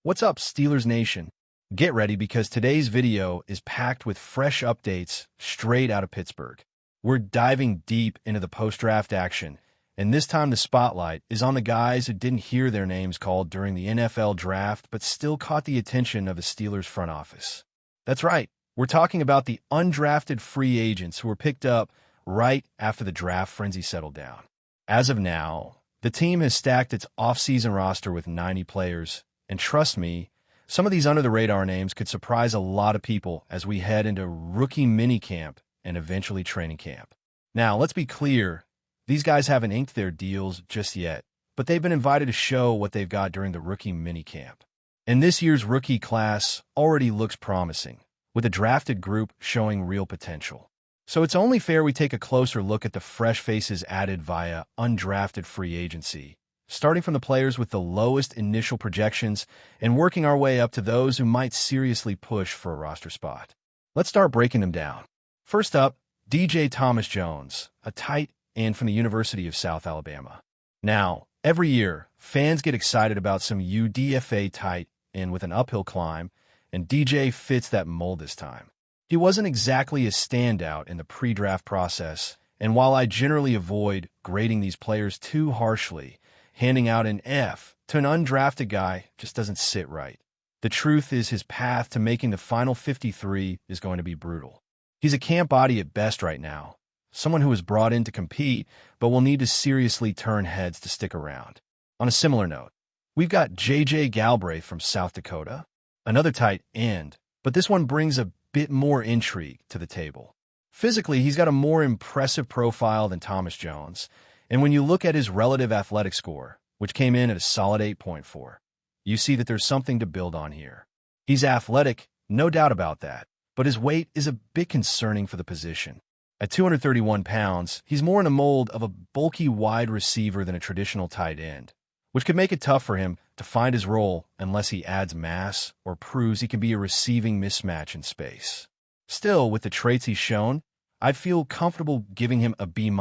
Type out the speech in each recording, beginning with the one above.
What's up, Steelers Nation? Get ready because today's video is packed with fresh updates straight out of Pittsburgh. We're diving deep into the post-draft action, and this time the spotlight is on the guys who didn't hear their names called during the NFL draft but still caught the attention of the Steelers front office. That's right, we're talking about the undrafted free agents who were picked up right after the draft frenzy settled down. As of now, the team has stacked its off-season roster with 90 players. And trust me, some of these under-the-radar names could surprise a lot of people as we head into rookie minicamp and eventually training camp. Now, let's be clear, these guys haven't inked their deals just yet, but they've been invited to show what they've got during the rookie minicamp. And this year's rookie class already looks promising, with a drafted group showing real potential. So it's only fair we take a closer look at the fresh faces added via undrafted free agency, starting from the players with the lowest initial projections and working our way up to those who might seriously push for a roster spot. Let's start breaking them down. First up, DJ Thomas-Jones, a tight end from the University of South Alabama. Now, every year, fans get excited about some UDFA tight end with an uphill climb, and DJ fits that mold this time. He wasn't exactly a standout in the pre-draft process, and while I generally avoid grading these players too harshly, handing out an F to an undrafted guy just doesn't sit right. The truth is his path to making the final 53 is going to be brutal. He's a camp body at best right now, someone who was brought in to compete but will need to seriously turn heads to stick around. On a similar note, we've got J.J. Galbra from South Dakota, another tight end, but this one brings a bit more intrigue to the table. Physically, he's got a more impressive profile than Thomas-Jones, and when you look at his relative athletic score, which came in at a solid 8.4, you see that there's something to build on here. He's athletic, no doubt about that, but his weight is a bit concerning for the position. At 231 pounds, he's more in the mold of a bulky wide receiver than a traditional tight end, which could make it tough for him to find his role unless he adds mass or proves he can be a receiving mismatch in space. Still, with the traits he's shown, I'd feel comfortable giving him a B-.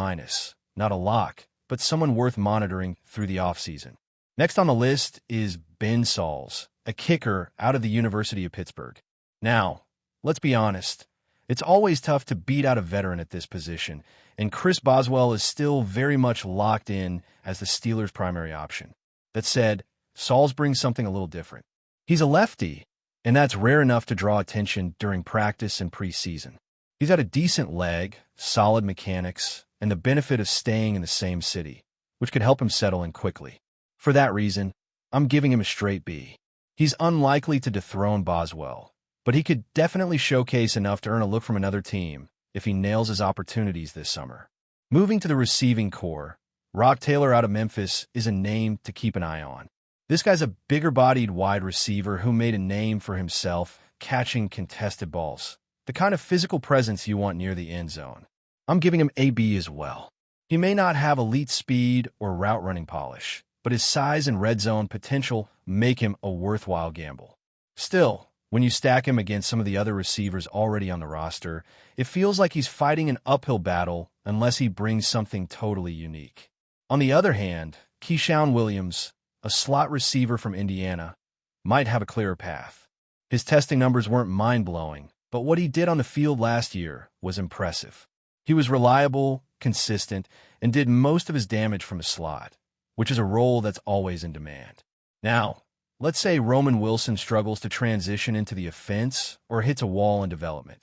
Not a lock, but someone worth monitoring through the offseason. Next on the list is Ben Sauls, a kicker out of the University of Pittsburgh. Now, let's be honest, it's always tough to beat out a veteran at this position, and Chris Boswell is still very much locked in as the Steelers' primary option. That said, Sauls brings something a little different. He's a lefty, and that's rare enough to draw attention during practice and preseason. He's got a decent leg, solid mechanics, and the benefit of staying in the same city, which could help him settle in quickly. For that reason, I'm giving him a straight B. He's unlikely to dethrone Boswell, but he could definitely showcase enough to earn a look from another team if he nails his opportunities this summer. Moving to the receiving core, Rock Taylor out of Memphis is a name to keep an eye on. This guy's a bigger-bodied wide receiver who made a name for himself catching contested balls, the kind of physical presence you want near the end zone. I'm giving him AB as well. He may not have elite speed or route running polish, but his size and red zone potential make him a worthwhile gamble. Still, when you stack him against some of the other receivers already on the roster, it feels like he's fighting an uphill battle unless he brings something totally unique. On the other hand, Keyshawn Williams, a slot receiver from Indiana, might have a clearer path. His testing numbers weren't mind-blowing, but what he did on the field last year was impressive. He was reliable, consistent, and did most of his damage from the slot, which is a role that's always in demand. Now, let's say Roman Wilson struggles to transition into the offense or hits a wall in development.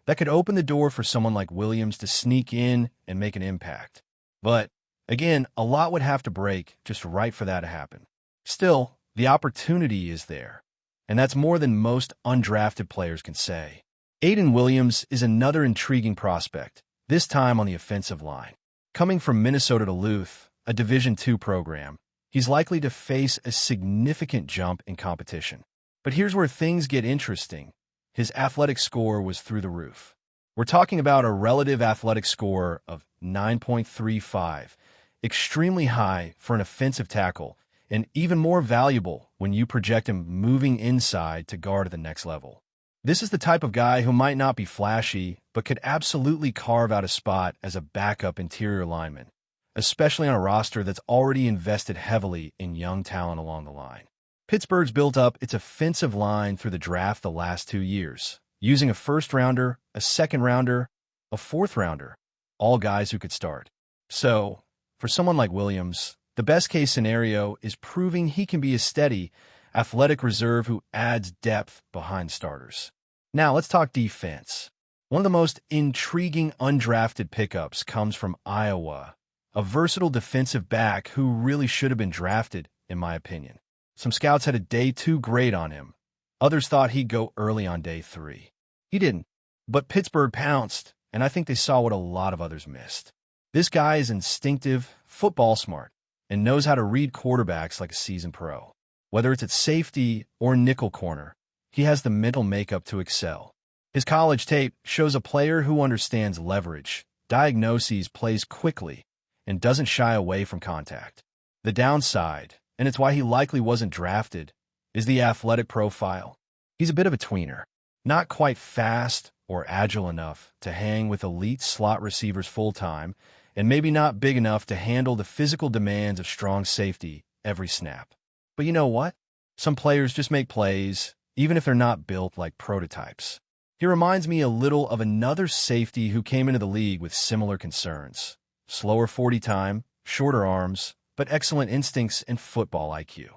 That could open the door for someone like Williams to sneak in and make an impact. But, again, a lot would have to break just right for that to happen. Still, the opportunity is there, and that's more than most undrafted players can say. Aiden Williams is another intriguing prospect, this time on the offensive line. Coming from Minnesota Duluth, a Division II program, he's likely to face a significant jump in competition. But here's where things get interesting. His athletic score was through the roof. We're talking about a relative athletic score of 9.35, extremely high for an offensive tackle, and even more valuable when you project him moving inside to guard at the next level. This is the type of guy who might not be flashy, but could absolutely carve out a spot as a backup interior lineman, especially on a roster that's already invested heavily in young talent along the line. Pittsburgh's built up its offensive line through the draft the last 2 years, using a first-rounder, a second-rounder, a fourth-rounder, all guys who could start. So, for someone like Williams, the best-case scenario is proving he can be a steady, athletic reserve who adds depth behind starters. Now, let's talk defense. One of the most intriguing undrafted pickups comes from Iowa, a versatile defensive back who really should have been drafted, in my opinion. Some scouts had a day 2 grade on him. Others thought he'd go early on day 3. He didn't, but Pittsburgh pounced, and I think they saw what a lot of others missed. This guy is instinctive, football smart, and knows how to read quarterbacks like a seasoned pro. Whether it's at safety or nickel corner, he has the mental makeup to excel. His college tape shows a player who understands leverage, diagnoses plays quickly, and doesn't shy away from contact. The downside, and it's why he likely wasn't drafted, is the athletic profile. He's a bit of a tweener, not quite fast or agile enough to hang with elite slot receivers full-time, and maybe not big enough to handle the physical demands of strong safety every snap. But you know what? Some players just make plays, even if they're not built like prototypes. He reminds me a little of another safety who came into the league with similar concerns. Slower 40 time, shorter arms, but excellent instincts and football IQ.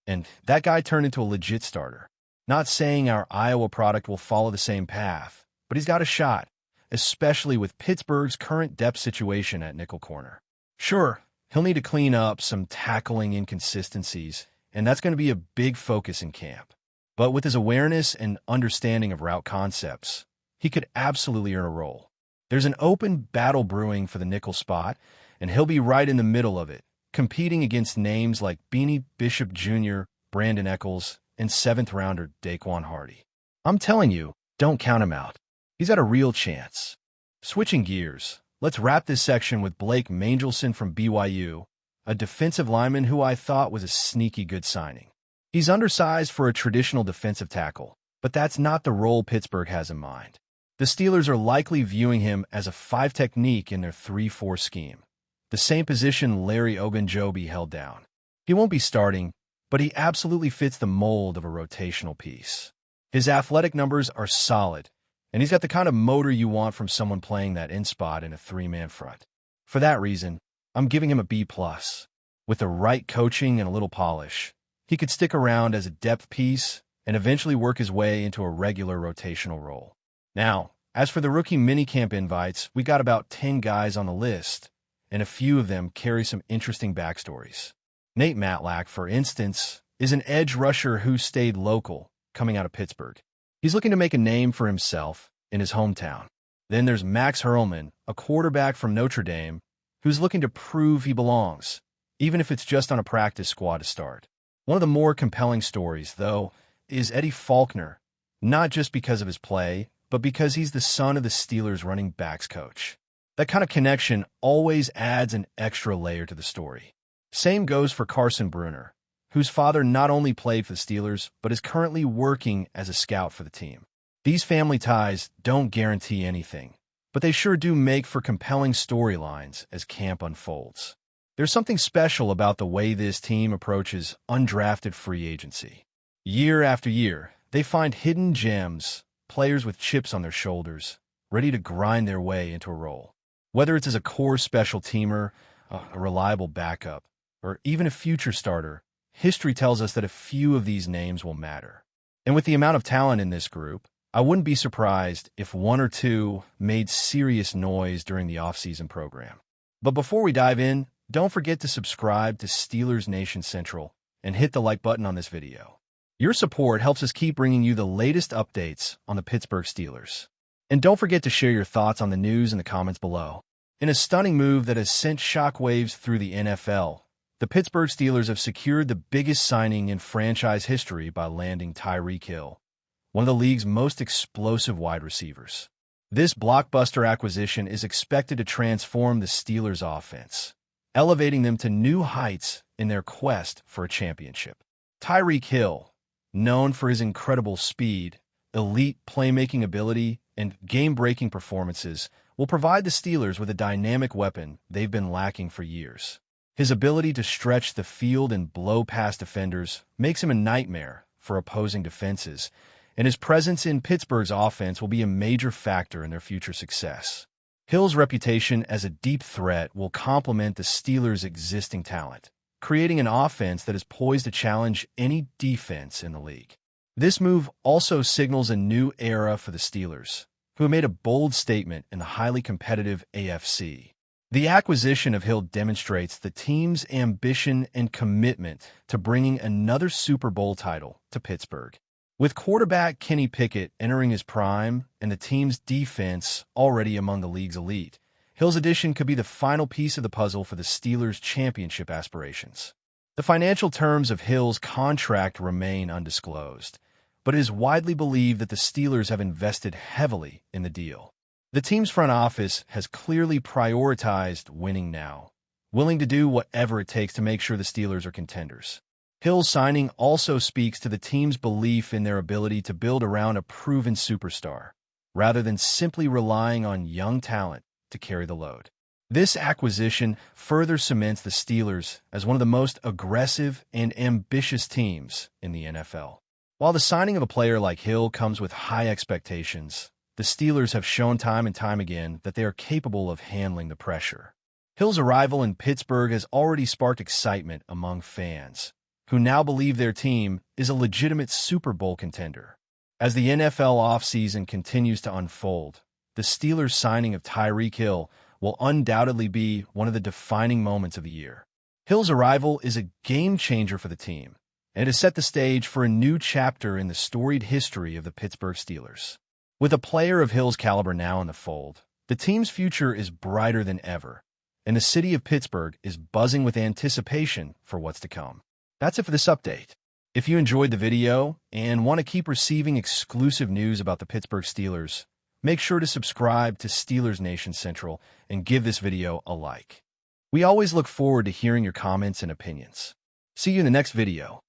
And that guy turned into a legit starter. Not saying our Iowa product will follow the same path, but he's got a shot, especially with Pittsburgh's current depth situation at nickel corner. Sure, he'll need to clean up some tackling inconsistencies, and that's going to be a big focus in camp. But with his awareness and understanding of route concepts, he could absolutely earn a role. There's an open battle brewing for the nickel spot, and he'll be right in the middle of it, competing against names like Beanie Bishop Jr., Brandon Eccles, and 7th-rounder Daquan Hardy. I'm telling you, don't count him out. He's got a real chance. Switching gears, let's wrap this section with Blake Mangelson from BYU, a defensive lineman who I thought was a sneaky good signing. He's undersized for a traditional defensive tackle, but that's not the role Pittsburgh has in mind. The Steelers are likely viewing him as a 5 technique in their 3-4 scheme, the same position Larry Ogunjobi held down. He won't be starting, but he absolutely fits the mold of a rotational piece. His athletic numbers are solid, and he's got the kind of motor you want from someone playing that in spot in a 3-man front. For that reason, I'm giving him a B+. With the right coaching and a little polish, he could stick around as a depth piece and eventually work his way into a regular rotational role. Now, as for the rookie minicamp invites, we got about 10 guys on the list, and a few of them carry some interesting backstories. Nate Matlack, for instance, is an edge rusher who stayed local, coming out of Pittsburgh. He's looking to make a name for himself in his hometown. Then there's Max Hurlman, a quarterback from Notre Dame, who's looking to prove he belongs, even if it's just on a practice squad to start. One of the more compelling stories, though, is Eddie Faulkner, not just because of his play, but because he's the son of the Steelers running backs coach. That kind of connection always adds an extra layer to the story. Same goes for Carson Bruner, whose father not only played for the Steelers, but is currently working as a scout for the team. These family ties don't guarantee anything, but they sure do make for compelling storylines as camp unfolds. There's something special about the way this team approaches undrafted free agency. Year after year, they find hidden gems, players with chips on their shoulders, ready to grind their way into a role. Whether it's as a core special teamer, a reliable backup, or even a future starter, history tells us that a few of these names will matter. And with the amount of talent in this group, I wouldn't be surprised if 1 or 2 made serious noise during the offseason program. But before we dive in, don't forget to subscribe to Steelers Nation Central and hit the like button on this video. Your support helps us keep bringing you the latest updates on the Pittsburgh Steelers. And don't forget to share your thoughts on the news in the comments below. In a stunning move that has sent shockwaves through the NFL, the Pittsburgh Steelers have secured the biggest signing in franchise history by landing Tyreek Hill, one of the league's most explosive wide receivers. This blockbuster acquisition is expected to transform the Steelers' offense, elevating them to new heights in their quest for a championship. Tyreek Hill, known for his incredible speed, elite playmaking ability, and game-breaking performances, will provide the Steelers with a dynamic weapon they've been lacking for years. His ability to stretch the field and blow past defenders makes him a nightmare for opposing defenses, and his presence in Pittsburgh's offense will be a major factor in their future success. Hill's reputation as a deep threat will complement the Steelers' existing talent, creating an offense that is poised to challenge any defense in the league. This move also signals a new era for the Steelers, who have made a bold statement in the highly competitive AFC. The acquisition of Hill demonstrates the team's ambition and commitment to bringing another Super Bowl title to Pittsburgh. With quarterback Kenny Pickett entering his prime and the team's defense already among the league's elite, Hill's addition could be the final piece of the puzzle for the Steelers' championship aspirations. The financial terms of Hill's contract remain undisclosed, but it is widely believed that the Steelers have invested heavily in the deal. The team's front office has clearly prioritized winning now, willing to do whatever it takes to make sure the Steelers are contenders. Hill's signing also speaks to the team's belief in their ability to build around a proven superstar, rather than simply relying on young talent to carry the load. This acquisition further cements the Steelers as one of the most aggressive and ambitious teams in the NFL. While the signing of a player like Hill comes with high expectations, the Steelers have shown time and time again that they are capable of handling the pressure. Hill's arrival in Pittsburgh has already sparked excitement among fans, who now believe their team is a legitimate Super Bowl contender. As the NFL offseason continues to unfold, the Steelers' signing of Tyreek Hill will undoubtedly be one of the defining moments of the year. Hill's arrival is a game-changer for the team, and it has set the stage for a new chapter in the storied history of the Pittsburgh Steelers. With a player of Hill's caliber now in the fold, the team's future is brighter than ever, and the city of Pittsburgh is buzzing with anticipation for what's to come. That's it for this update. If you enjoyed the video and want to keep receiving exclusive news about the Pittsburgh Steelers, make sure to subscribe to Steelers Nation Central and give this video a like. We always look forward to hearing your comments and opinions. See you in the next video.